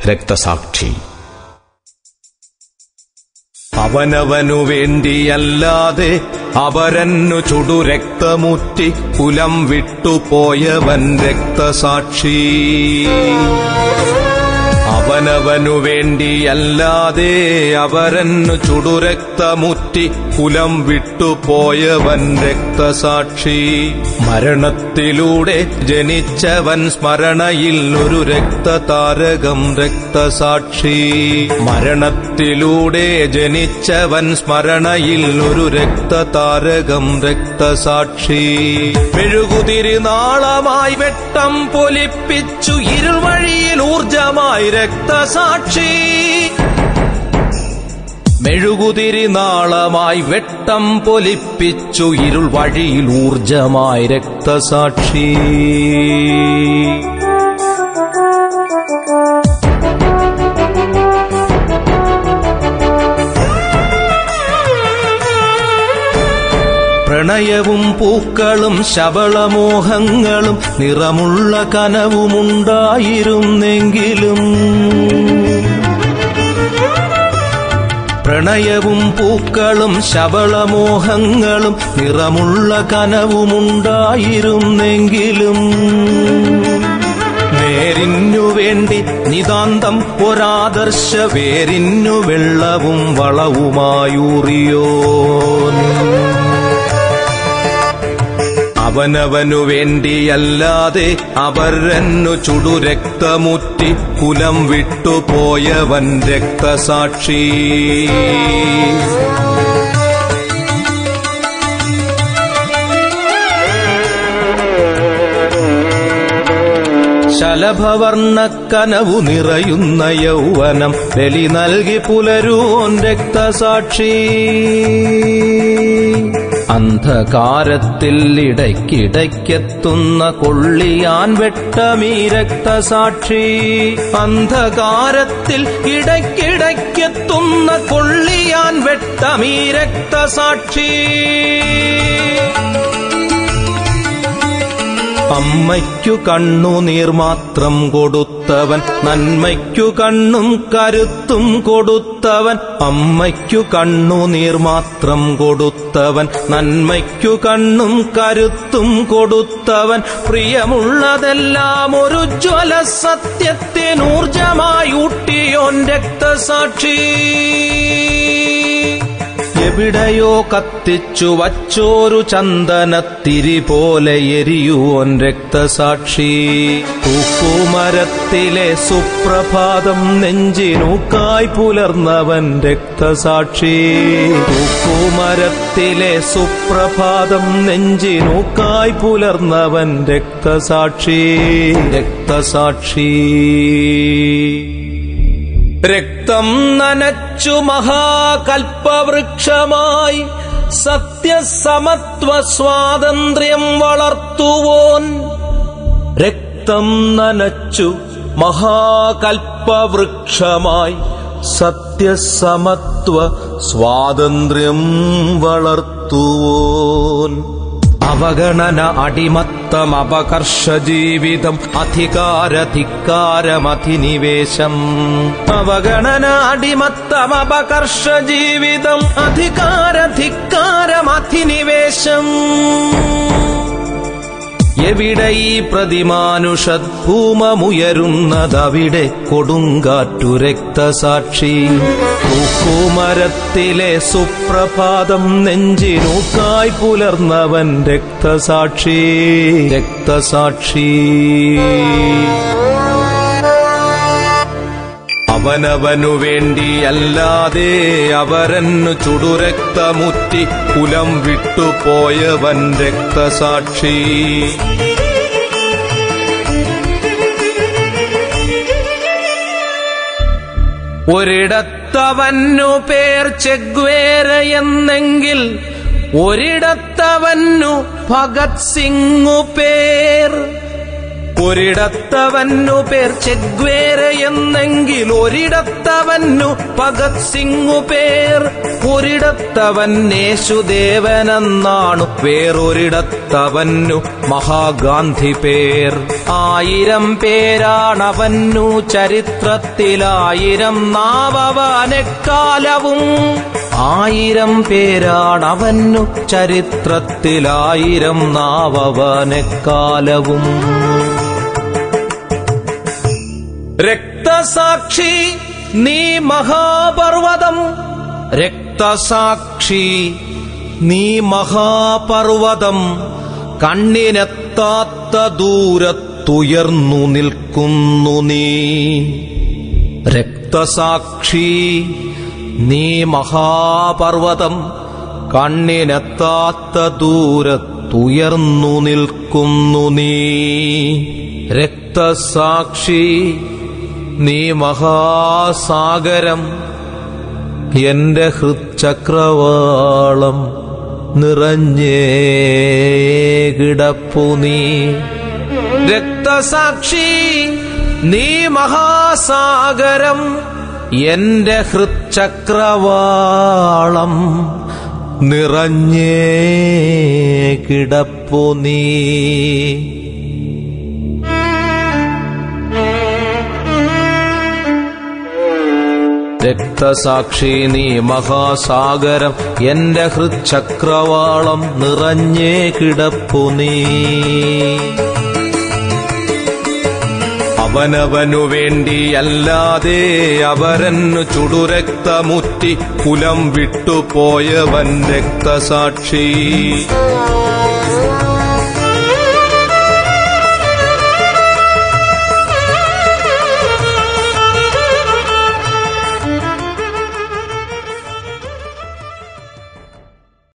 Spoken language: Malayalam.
രക്തസാക്ഷി. അവനവനു വേണ്ടിയല്ലാതെ അപരന്നു ചുടുരക്തമുറ്റി കുലം വിട്ടുപോയവൻ രക്തസാക്ഷി. അവനവനു വേണ്ടിയല്ലാതെ അപരന്നു ചുടുരക്തമുറ്റി കുലം വിട്ടുപോയവൻ രക്തസാക്ഷി. മരണത്തിലൂടെ ജനിച്ചവൻ സ്മരണയിൽ ഒരു രക്തതാരകം രക്തസാക്ഷി. മരണത്തിലൂടെ ജനിച്ചവൻ സ്മരണയിൽ ഒരു രക്തതാരകം രക്തസാക്ഷി. മെഴുകുതിരിനാളമായി വെട്ടം പൊലിപ്പിച്ചു ഇരുൾ വഴിയിൽ ഊർജമായി രക്തസാക്ഷി. മെഴുകുതിരിനാളമായി വെട്ടം പൊലിപ്പിച്ചു ഇരുൾ വഴിയിൽ ഊർജമായി രക്തസാക്ഷി. പ്രണയവും പൂക്കളും ശബളമോഹങ്ങളും നിറമുള്ള കനവുമുണ്ടായിരുന്നെങ്കിലും പ്രണയവും പൂക്കളും ശബളമോഹങ്ങളും നിറമുള്ള കനവുമുണ്ടായിരുന്നെങ്കിലും നേരിന്നു വേണ്ടി നിതാന്തം ഒരാദർശ വേരിന്നു വെള്ളവും വളവുമായൂറിയോൻ. അവനവനു വേണ്ടിയല്ലാതെ അപരന്നു ചുടുരക്തമുറ്റി കുലം വിട്ടുപോയവൻ രക്തസാക്ഷി. ശലഭവർണ്ണക്കനവു നിറയുന്ന യൗവനം ബലി നൽകി പുലരൂൻ രക്തസാക്ഷി. അന്ധകാരത്തിൽ ഇടയ്ക്കിടയ്ക്കെത്തുന്ന കൊള്ളിയാൻ വെട്ടമീ രക്തസാക്ഷി. അന്ധകാരത്തിൽ ഇടയ്ക്കിടയ്ക്കെത്തുന്ന കൊള്ളിയാൻ വെട്ടമീ രക്തസാക്ഷി. അമ്മയ്ക്കു കണ്ണുനീർ മാത്രം കൊടുത്തവൻ നന്മയ്ക്കു കണ്ണും കരുത്തും കൊടുത്തവൻ. അമ്മയ്ക്കു കണ്ണുനീർ മാത്രം കൊടുത്തവൻ നന്മയ്ക്കു കണ്ണും കരുത്തും കൊടുത്തവൻ. പ്രിയമുള്ളതെല്ലാം ഒരു ജ്വല സത്യത്തിനൂർജമായി ഊട്ടിയോൻ രക്തസാക്ഷി. എവിടെയോ കത്തിച്ചു വച്ചോരു ചന്ദനത്തിരി പോലെ എരിയുവോൻ രക്തസാക്ഷി. തൂക്കുമരത്തിലെ സുപ്രഭാതം നെഞ്ചിനൂക്കായി പുലർന്നവൻ രക്തസാക്ഷി. തൂക്കുമരത്തിലെ സുപ്രഭാതം നെഞ്ചിനൂക്കായി പുലർന്നവൻ രക്തസാക്ഷി. രക്തസാക്ഷി. രക്തം നനച്ചു മഹാകൽപ്പവൃക്ഷമായി സത്യസമത്വ സ്വാതന്ത്ര്യം വളർത്തുവോൻ. രക്തം നനച്ചു മഹാകൽപ്പവൃക്ഷമായി സത്യസമത്വ സ്വാതന്ത്ര്യം വളർത്തുവോൻ. അവഗണന അടിമത്തം അപകർഷ ജീവിതം അധികാരധിക്കാരമധിനിവേശം. അവഗണന അടിമത്തം അപകർഷ ജീവിതം അധികാരധിക്കാരമധിനിവേശം. എവിടെ ഈ പ്രതിമാനുഷദ്ഭൂമമുയരുന്നതവിടെ കൊടുങ്കാറ്റു രക്തസാക്ഷി. തൂക്കുമരത്തിലെ സുപ്രഭാതം നെഞ്ചിനൂക്കായി പുലർന്നവൻ രക്തസാക്ഷി. രക്തസാക്ഷി. അവനവനു വേണ്ടിയല്ലാതെ അപരന്നു ചുടുരക്തമുറ്റി കുലം വിട്ടുപോയവൻ രക്തസാക്ഷി. ഒരിടത്തവന്നു പേർ ചെഗ്വേരയെന്നെങ്കിൽ ഒരിടത്തവന്നു ഭഗത് സിംഗു പേർ. ഒരിടത്തവന്നു പേർ ചെഗ്വേര എന്നെങ്കിൽ ഒരിടത്തവന്നു ഭഗത് സിംഗു പേർ. ഒരിടത്തവൻ യേശുദേവനെന്നാണു വേറൊരിടത്തവന്നു മഹാഗാന്ധി പേർ. 1000 പേരാണവന്നു ചരിത്രത്തിലായിരം നാവവനെക്കാലവും. 1000 പേരാണവന്നു ചരിത്രത്തിലായിരം നാവവനെക്കാലവും. രക്തസാക്ഷി നീ മഹാപർവതം, രക്തസാക്ഷി നീ മഹാപർവതം, കണ്ണിനെത്താത്ത ദൂരത്തുയർന്നു നിൽക്കുന്നു നീ. രക്തസാക്ഷി നീ മഹാപർവതം, കണ്ണിനെത്താത്ത ദൂരത്തുയർന്നു നിൽക്കുന്നു നീ. രക്തസാക്ഷി നീ മഹാസാഗരം, എന്റെ ഹൃച്ചക്രവാളം നിറഞ്ഞേ കിടപ്പു നീ. രക്തസാക്ഷി നീ മഹാസാഗരം, എന്റെ ഹൃച്ചക്രവാളം നിറഞ്ഞേ കിടപ്പു നീ. രക്തസാക്ഷി നീ മഹാസാഗരം, എന്റെ ഹൃച്ചക്രവാളം നിറഞ്ഞേ കിടപ്പു നീ. അവനവനു വേണ്ടിയല്ലാതെ അവരന്നു ചുടുരക്തമുറ്റി കുലം വിട്ടുപോയവൻ രക്തസാക്ഷി.